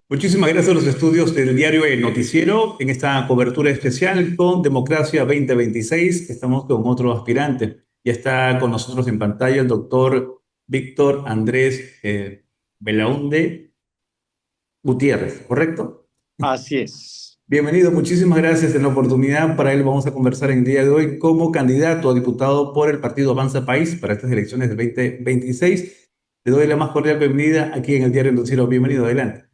Muchísimas gracias a los estudios del diario El Noticiero en esta cobertura especial con Democracia 2026. Estamos con otro aspirante. Ya está con nosotros en pantalla el doctor Víctor Andrés Belaunde Gutiérrez, ¿correcto? Así es. Bienvenido, muchísimas gracias en la oportunidad. Para él vamos a conversar en el día de hoy como candidato a diputado por el partido Avanza País para estas elecciones del 2026. Le doy la más cordial bienvenida aquí en el diario El Noticiero. Bienvenido, adelante.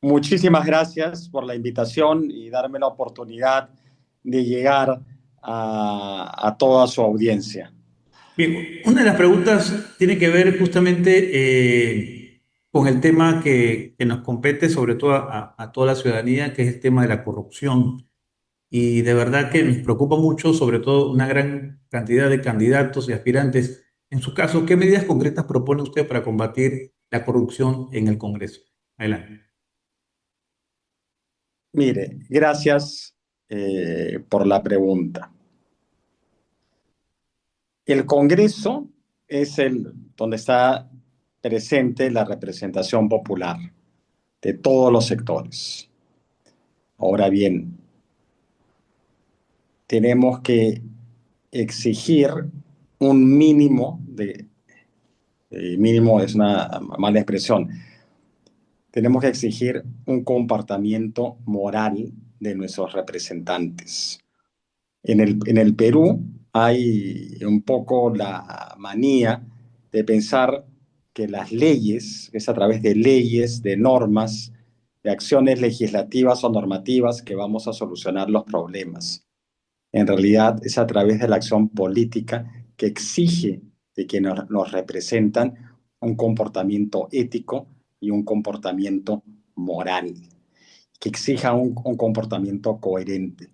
Muchísimas gracias por la invitación y darme la oportunidad de llegar a toda su audiencia. Bien, una de las preguntas tiene que ver justamente con el tema que nos compete, sobre todo a toda la ciudadanía, que es el tema de la corrupción. Y de verdad que nos preocupa mucho, sobre todo una gran cantidad de candidatos y aspirantes. En su caso, ¿qué medidas concretas propone usted para combatir la corrupción en el Congreso? Adelante. Mire, gracias por la pregunta. El Congreso es donde está presente la representación popular de todos los sectores. Ahora bien, tenemos que exigir un mínimo es una mala expresión. Tenemos que exigir un comportamiento moral de nuestros representantes. En el Perú hay un poco la manía de pensar que las leyes, es a través de leyes, de normas, de acciones legislativas o normativas que vamos a solucionar los problemas. En realidad es a través de la acción política que exige de quienes nos representan un comportamiento ético y un comportamiento moral, que exija un comportamiento coherente.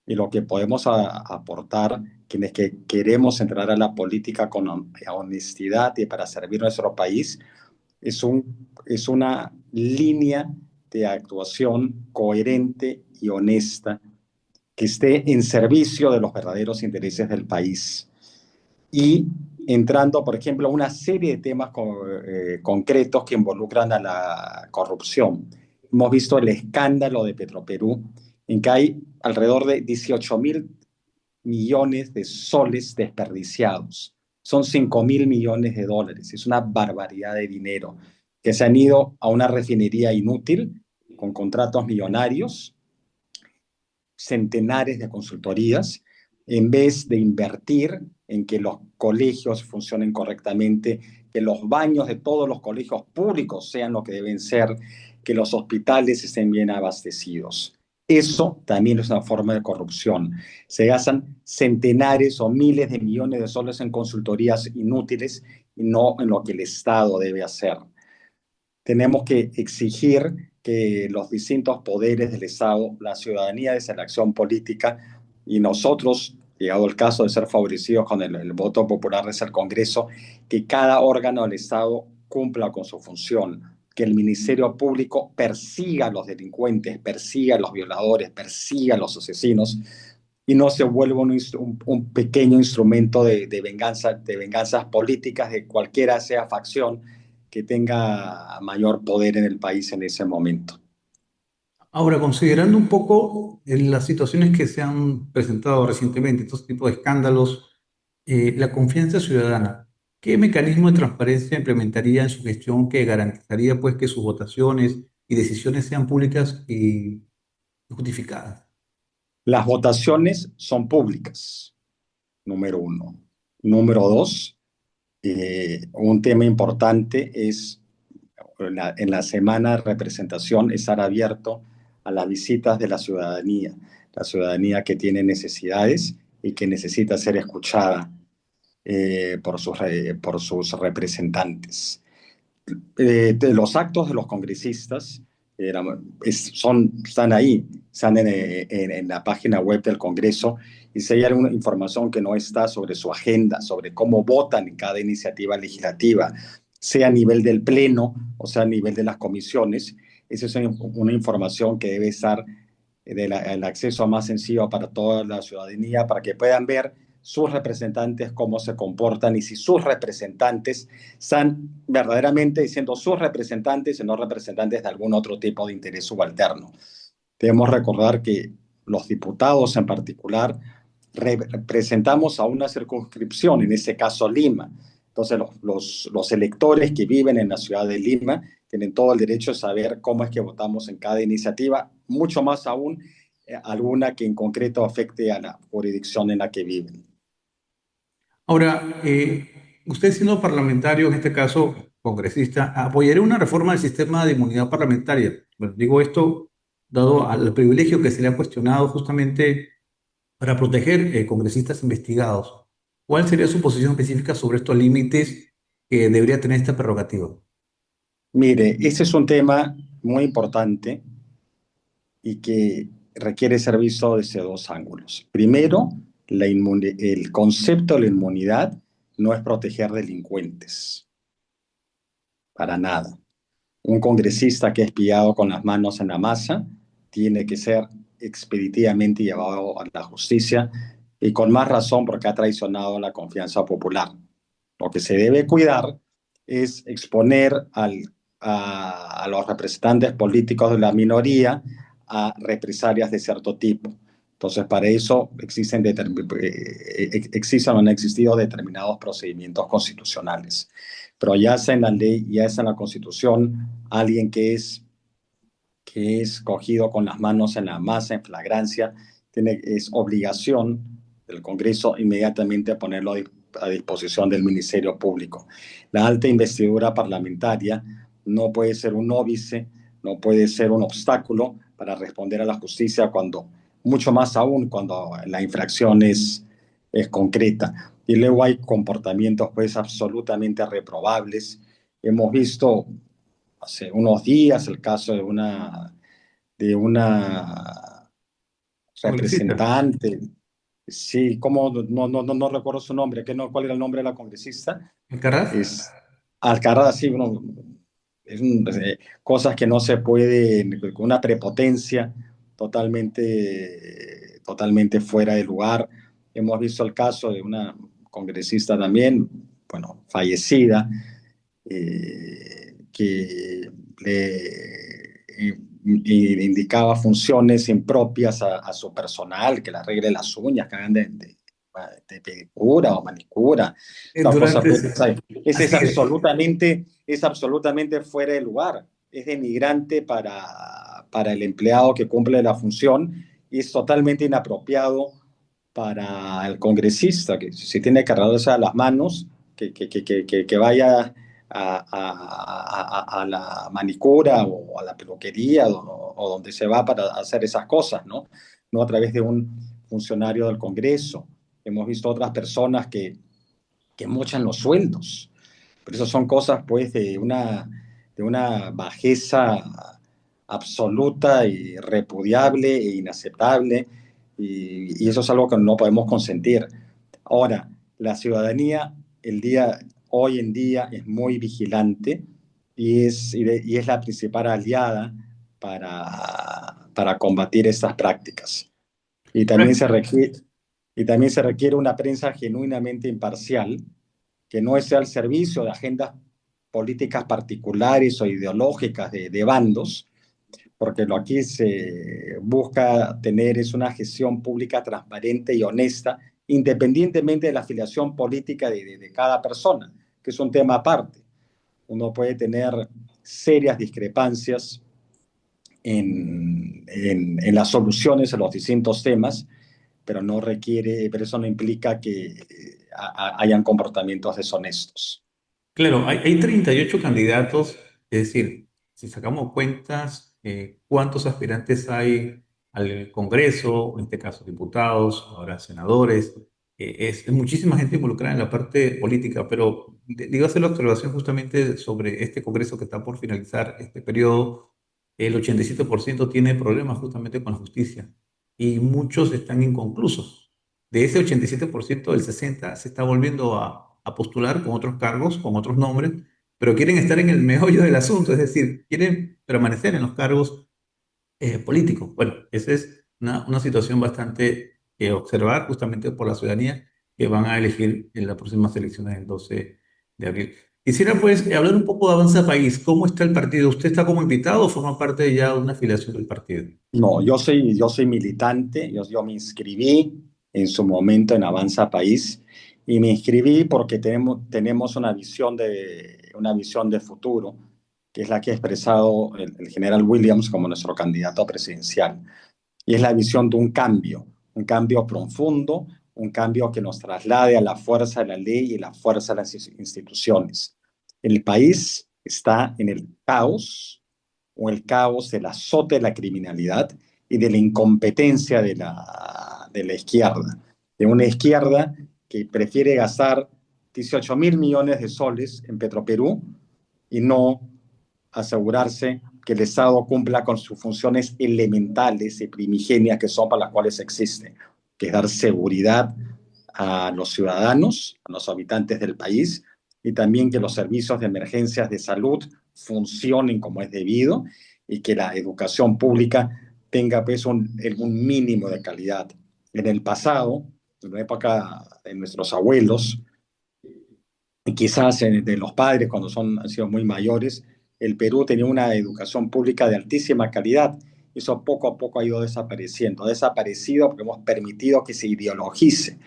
Y lo que podemos aportar, quienes que queremos entrar a la política con honestidad y para servir a nuestro país, es una línea de actuación coherente y honesta que esté en servicio de los verdaderos intereses del país. Y entrando, por ejemplo, a una serie de temas concretos que involucran a la corrupción. Hemos visto el escándalo de Petroperú, en que hay alrededor de 18.000 millones de soles desperdiciados. Son 5.000 millones de dólares. Es una barbaridad de dinero que se han ido a una refinería inútil con contratos millonarios, centenares de consultorías, en vez de invertir en que los colegios funcionen correctamente, que los baños de todos los colegios públicos sean lo que deben ser, que los hospitales estén bien abastecidos. Eso también es una forma de corrupción. Se gastan centenares o miles de millones de soles en consultorías inútiles y no en lo que el Estado debe hacer. Tenemos que exigir que los distintos poderes del Estado, la ciudadanía desde la acción política y nosotros, llegado el caso de ser favorecidos con el voto popular desde el Congreso, que cada órgano del Estado cumpla con su función, que el Ministerio Público persiga a los delincuentes, persiga a los violadores, persiga a los asesinos y no se vuelva un pequeño instrumento de venganzas políticas de cualquiera sea facción que tenga mayor poder en el país en ese momento. Ahora, considerando un poco las situaciones que se han presentado recientemente, estos tipos de escándalos, la confianza ciudadana, ¿qué mecanismo de transparencia implementaría en su gestión que garantizaría pues que sus votaciones y decisiones sean públicas y justificadas? Las votaciones son públicas, número uno. Número dos, un tema importante es en la semana de representación estar abierto a las visitas de la ciudadanía que tiene necesidades y que necesita ser escuchada por sus representantes. De los actos de los congresistas están ahí, están en la página web del Congreso, y si hay alguna información que no está sobre su agenda, sobre cómo votan en cada iniciativa legislativa, sea a nivel del Pleno o sea a nivel de las comisiones, esa es una información que debe estar el acceso más sencillo para toda la ciudadanía, para que puedan ver sus representantes cómo se comportan y si sus representantes están verdaderamente siendo sus representantes y no representantes de algún otro tipo de interés subalterno. Debemos recordar que los diputados en particular representamos a una circunscripción, en ese caso Lima. Entonces los electores que viven en la ciudad de Lima tienen todo el derecho de saber cómo es que votamos en cada iniciativa, mucho más aún alguna que en concreto afecte a la jurisdicción en la que viven. Ahora, usted siendo parlamentario, en este caso congresista, ¿apoyaría una reforma del sistema de inmunidad parlamentaria? Bueno, digo esto dado al privilegio que se le ha cuestionado justamente para proteger congresistas investigados. ¿Cuál sería su posición específica sobre estos límites que debería tener esta prerrogativa? Mire, ese es un tema muy importante y que requiere ser visto desde dos ángulos. Primero, el concepto de la inmunidad no es proteger delincuentes, para nada. Un congresista que es pillado con las manos en la masa tiene que ser expeditivamente llevado a la justicia y con más razón porque ha traicionado la confianza popular. Lo que se debe cuidar es exponer a los representantes políticos de la minoría a represalias de cierto tipo. Entonces, para eso existen o han existido determinados procedimientos constitucionales. Pero ya sea en la ley, ya sea en la Constitución, alguien que es cogido con las manos en la masa, en flagrancia, es obligación del Congreso inmediatamente ponerlo a disposición del Ministerio Público. La alta investidura parlamentaria no puede ser un óbice, no puede ser un obstáculo para responder a la justicia mucho más aún cuando la infracción es concreta. Y luego hay comportamientos pues absolutamente reprobables. Hemos visto hace unos días el caso de una Congresista, representante, sí, como no recuerdo su nombre, ¿cuál era el nombre de la congresista? Alcaraz. Es Alcaraz, sí, cosas que no se pueden, con una prepotencia totalmente fuera de lugar. Hemos visto el caso de una congresista también, bueno, fallecida, que indicaba funciones impropias a su personal, que le arregle las uñas, que hagan de pedicura o manicura. Esta cosa Durante, pues, así es. es absolutamente fuera de lugar. Es denigrante para el empleado que cumple la función y es totalmente inapropiado para el congresista, que si tiene que agarrarse a las manos, que vaya a la manicura o a la peluquería o donde se va para hacer esas cosas, ¿no? No a través de un funcionario del Congreso. Hemos visto otras personas que mochan los sueldos, pero eso son cosas pues de una bajeza absoluta y repudiable e inaceptable y eso es algo que no podemos consentir. Ahora, la ciudadanía hoy en día es muy vigilante y es la principal aliada para combatir estas prácticas. Y también se requiere, y también se requiere una prensa genuinamente imparcial, que no esté al servicio de agendas políticas particulares o ideológicas de bandos, porque lo aquí se busca tener es una gestión pública transparente y honesta, independientemente de la afiliación política de cada persona, que es un tema aparte. Uno puede tener serias discrepancias en las soluciones a los distintos temas, pero eso no implica que hayan comportamientos deshonestos. Claro, hay 38 candidatos, es decir, si sacamos cuentas, ¿cuántos aspirantes hay al Congreso, en este caso diputados, ahora senadores? Es muchísima gente involucrada en la parte política, pero digo hacer la observación justamente sobre este Congreso que está por finalizar este periodo. El 87% tiene problemas justamente con la justicia y muchos están inconclusos. De ese 87%, el 60% se está volviendo a postular con otros cargos, con otros nombres, pero quieren estar en el meollo del asunto, es decir, quieren permanecer en los cargos políticos. Bueno, esa es una situación bastante que observar justamente por la ciudadanía que van a elegir en las próximas elecciones del 12 de abril. Quisiera pues hablar un poco de Avanza País. ¿Cómo está el partido? ¿Usted está como invitado o forma parte ya de una afiliación del partido? No, yo soy militante, yo me inscribí en su momento en Avanza País y me inscribí porque tenemos una visión de futuro, que es la que ha expresado el general Williams como nuestro candidato presidencial. Y es la visión de un cambio profundo, un cambio que nos traslade a la fuerza de la ley y la fuerza de las instituciones. El país está en el caos, o el caos del azote de la criminalidad y de la incompetencia de la izquierda, de una izquierda que prefiere gastar 18.000 millones de soles en Petroperú y no asegurarse que el Estado cumpla con sus funciones elementales y primigenias que son para las cuales existe, que es dar seguridad a los ciudadanos, a los habitantes del país, y también que los servicios de emergencias de salud funcionen como es debido y que la educación pública tenga pues un mínimo de calidad. En el pasado, en la época de nuestros abuelos, y quizás de los padres cuando han sido muy mayores, el Perú tenía una educación pública de altísima calidad. Eso poco a poco ha ido desapareciendo. Ha desaparecido porque hemos permitido que se ideologice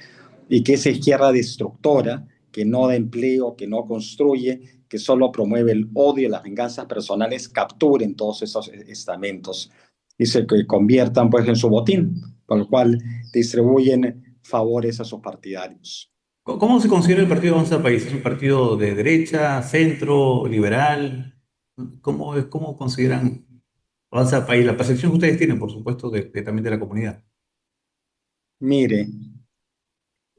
y que esa izquierda destructora, que no da empleo, que no construye, que solo promueve el odio y las venganzas personales, capturen todos esos estamentos y se conviertan pues en su botín, por lo cual distribuyen favores a sus partidarios. ¿Cómo se considera el partido Avanza País? ¿Es un partido de derecha, centro, liberal? ¿Cómo consideran Avanza País? La percepción que ustedes tienen, por supuesto, también de la comunidad. Mire,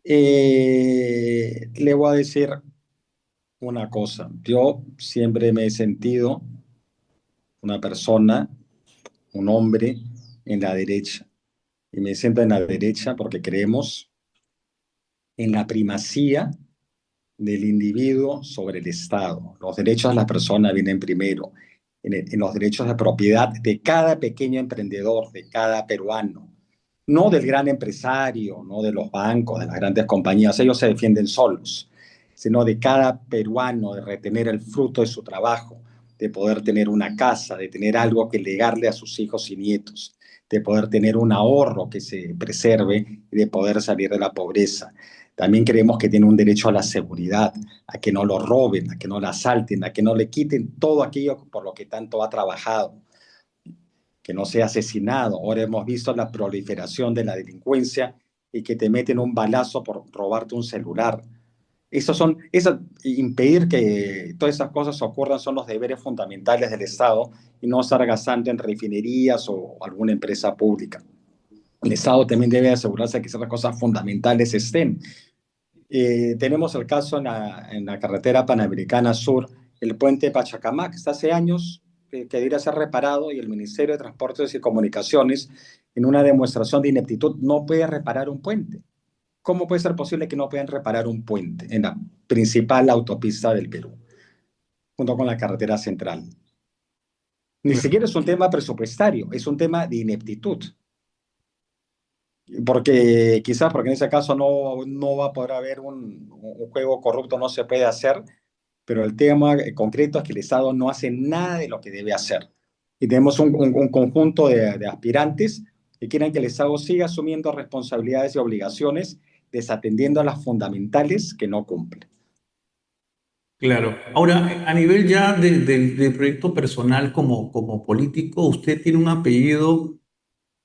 le voy a decir una cosa. Yo siempre me he sentido una persona, un hombre en la derecha. Y me siento en la derecha porque creemos en la primacía del individuo sobre el Estado. Los derechos de la persona vienen primero, en los derechos de propiedad de cada pequeño emprendedor, de cada peruano, no del gran empresario, no de los bancos, de las grandes compañías, ellos se defienden solos, sino de cada peruano, de retener el fruto de su trabajo, de poder tener una casa, de tener algo que legarle a sus hijos y nietos, de poder tener un ahorro que se preserve y de poder salir de la pobreza. También creemos que tiene un derecho a la seguridad, a que no lo roben, a que no la asalten, a que no le quiten todo aquello por lo que tanto ha trabajado, que no sea asesinado. Ahora hemos visto la proliferación de la delincuencia y que te meten un balazo por robarte un celular. Impedir que todas esas cosas ocurran son los deberes fundamentales del Estado y no estar gastando en refinerías o alguna empresa pública. El Estado también debe asegurarse que ciertas cosas fundamentales estén. Tenemos el caso en la carretera Panamericana Sur, el puente Pachacamac, que está hace años que debería ser reparado y el Ministerio de Transportes y Comunicaciones, en una demostración de ineptitud, no puede reparar un puente. ¿Cómo puede ser posible que no puedan reparar un puente en la principal autopista del Perú, junto con la carretera central? Ni Claro. siquiera es un tema presupuestario, es un tema de ineptitud. Porque quizás porque en ese caso no va a poder haber un juego corrupto, no se puede hacer, pero el tema concreto es que el Estado no hace nada de lo que debe hacer. Y tenemos un conjunto de aspirantes que quieren que el Estado siga asumiendo responsabilidades y obligaciones, desatendiendo a las fundamentales que no cumple. Claro. Ahora, a nivel ya del proyecto personal como político, usted tiene un apellido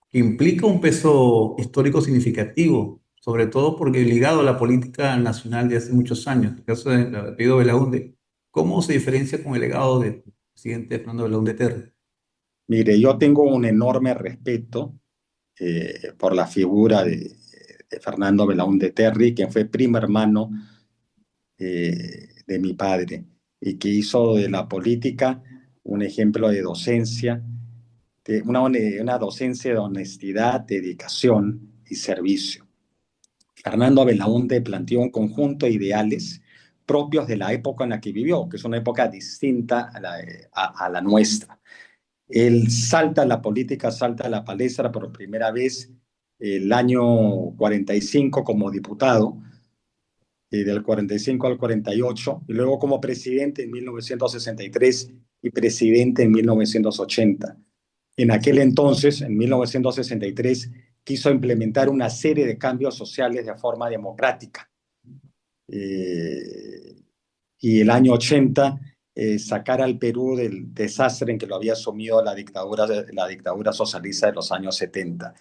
que implica un peso histórico significativo, sobre todo porque ligado a la política nacional de hace muchos años. En el caso del apellido Belaúnde, ¿cómo se diferencia con el legado del presidente Fernando Belaúnde Terry? Mire, yo tengo un enorme respeto por la figura de Fernando Belaúnde Terry, quien fue primo hermano de mi padre y que hizo de la política un ejemplo de docencia, una docencia de honestidad, dedicación y servicio. Fernando Belaúnde planteó un conjunto de ideales propios de la época en la que vivió, que es una época distinta a la nuestra. Él salta a la política, salta a la palestra por primera vez el año 45 como diputado, del 45 al 48, y luego como presidente en 1963 y presidente en 1980. En aquel entonces, en 1963, quiso implementar una serie de cambios sociales de forma democrática. Eh, y el año 80 sacar al Perú del desastre en que lo había sumido la dictadura socialista de los años 70.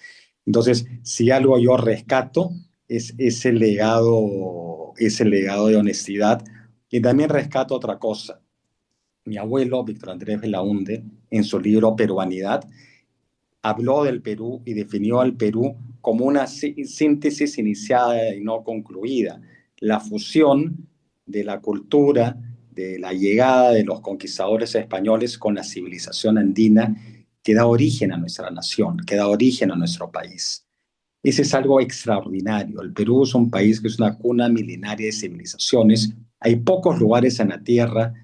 Entonces, si algo yo rescato es ese legado de honestidad, y también rescato otra cosa. Mi abuelo, Víctor Andrés Belaúnde, en su libro Peruanidad, habló del Perú y definió al Perú como una síntesis iniciada y no concluida, la fusión de la cultura, de la llegada de los conquistadores españoles con la civilización andina que da origen a nuestra nación, que da origen a nuestro país. Ese es algo extraordinario. El Perú es un país que es una cuna milenaria de civilizaciones. Hay pocos lugares en la Tierra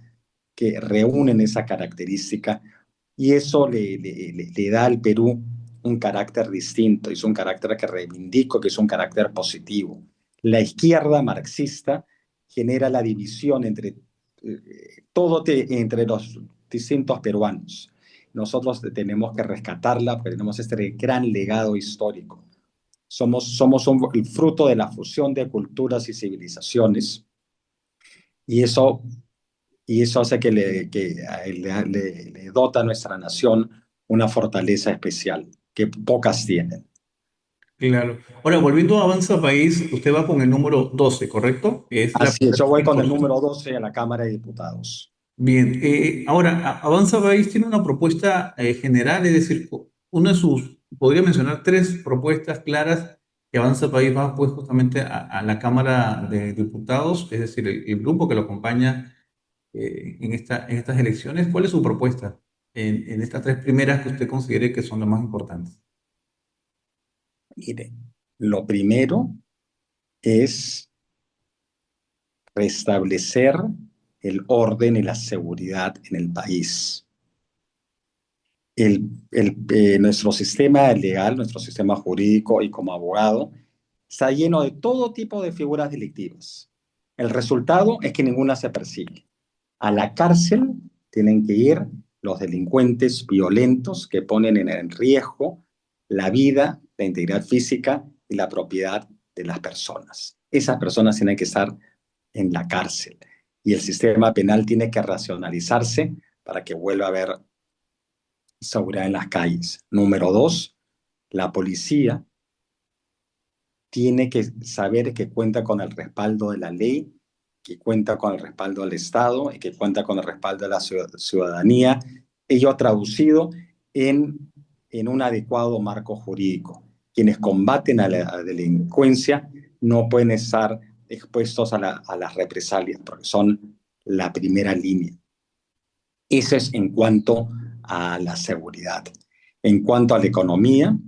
que reúnen esa característica y eso le da al Perú un carácter distinto, es un carácter que reivindico, que es un carácter positivo. La izquierda marxista genera la división entre los distintos peruanos. Nosotros tenemos que rescatarla porque tenemos este gran legado histórico. Somos el fruto de la fusión de culturas y civilizaciones y eso hace le dota a nuestra nación una fortaleza especial que pocas tienen. Claro. Ahora, volviendo a Avanza País, usted va con el número 12, ¿correcto? Que es la Así es, yo voy con el propuesta. número 12 a la Cámara de Diputados. Bien, ahora, Avanza País tiene una propuesta general, es decir, una de sus, podría mencionar tres propuestas claras que Avanza País va pues justamente a la Cámara de Diputados, es decir, el grupo que lo acompaña en estas elecciones. ¿Cuál es su propuesta en estas tres primeras que usted considere que son las más importantes? Mire, lo primero es restablecer el orden y la seguridad en el país. Nuestro sistema legal, nuestro sistema jurídico y como abogado está lleno de todo tipo de figuras delictivas. El resultado es que ninguna se persigue. A la cárcel tienen que ir los delincuentes violentos que ponen en riesgo la vida, la integridad física y la propiedad de las personas. Esas personas tienen que estar en la cárcel y el sistema penal tiene que racionalizarse para que vuelva a haber seguridad en las calles. Número dos, la policía tiene que saber que cuenta con el respaldo de la ley, que cuenta con el respaldo del Estado y que cuenta con el respaldo de la ciudadanía, ello traducido en un adecuado marco jurídico. Quienes combaten a la delincuencia no pueden estar expuestos a las represalias porque son la primera línea. Eso es en cuanto a la seguridad. En cuanto a la economía,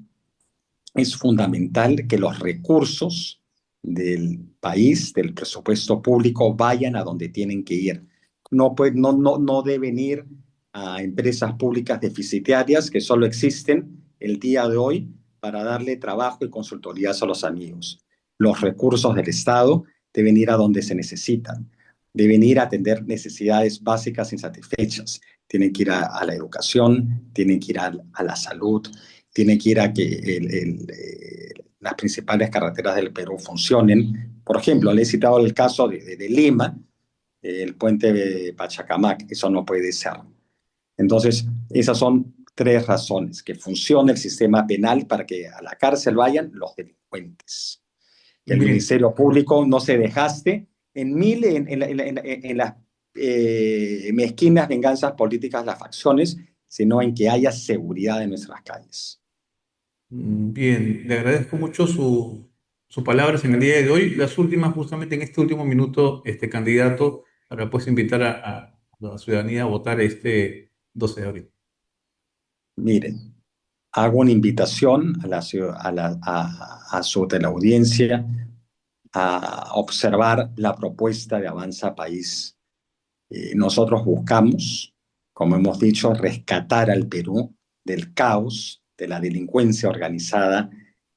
es fundamental que los recursos del país, del presupuesto público, vayan a donde tienen que ir. No deben ir a empresas públicas deficitarias que solo existen el día de hoy para darle trabajo y consultorías a los amigos. Los recursos del Estado deben ir a donde se necesitan. Deben ir a atender necesidades básicas insatisfechas. Tienen que ir a la educación, tienen que ir a la salud, tiene que ir a que las principales carreteras del Perú funcionen. Por ejemplo, le he citado el caso de Lima, el puente de Pachacamac, eso no puede ser. Entonces, esas son tres razones, que funcione el sistema penal para que a la cárcel vayan los delincuentes, que el Bien. Ministerio Público no se dejaste en las mezquinas venganzas políticas, las facciones, sino en que haya seguridad en nuestras calles. Bien, le agradezco mucho sus palabras en el día de hoy. Las últimas, justamente en este último minuto, candidato, para pues invitar a la ciudadanía a votar este 12 de abril. Miren, hago una invitación a su teleaudiencia a observar la propuesta de Avanza País. Nosotros buscamos, como hemos dicho, rescatar al Perú del caos, de la delincuencia organizada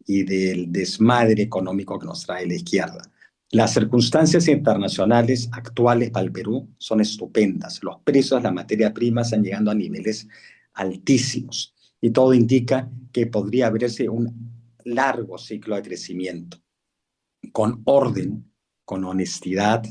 y del desmadre económico que nos trae la izquierda. Las circunstancias internacionales actuales para el Perú son estupendas. Los precios de la materia prima están llegando a niveles altísimos y todo indica que podría abrirse un largo ciclo de crecimiento. Con orden, con honestidad,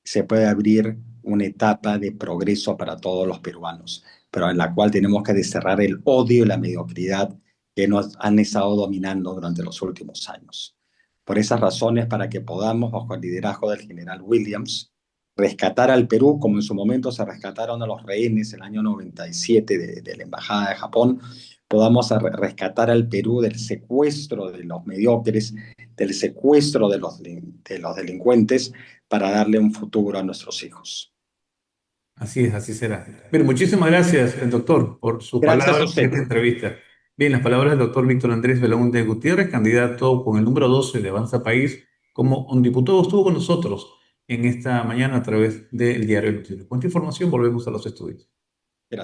se puede abrir una etapa de progreso para todos los peruanos, pero en la cual tenemos que desterrar el odio y la mediocridad que nos han estado dominando durante los últimos años. Por esas razones, para que podamos, bajo el liderazgo del general Williams, rescatar al Perú, como en su momento se rescataron a los rehenes en el año 97 de la Embajada de Japón, podamos rescatar al Perú del secuestro de los mediocres, del secuestro de los delincuentes, para darle un futuro a nuestros hijos. Así es, así será. Bien, muchísimas gracias, doctor, por sus Gracias a palabras en usted. esta entrevista. Bien, las palabras del doctor Víctor Andrés Belaúnde Gutiérrez, candidato con el número 12 de Avanza País, como un diputado estuvo con nosotros en esta mañana a través del diario El Noticiero. Con esta información volvemos a los estudios.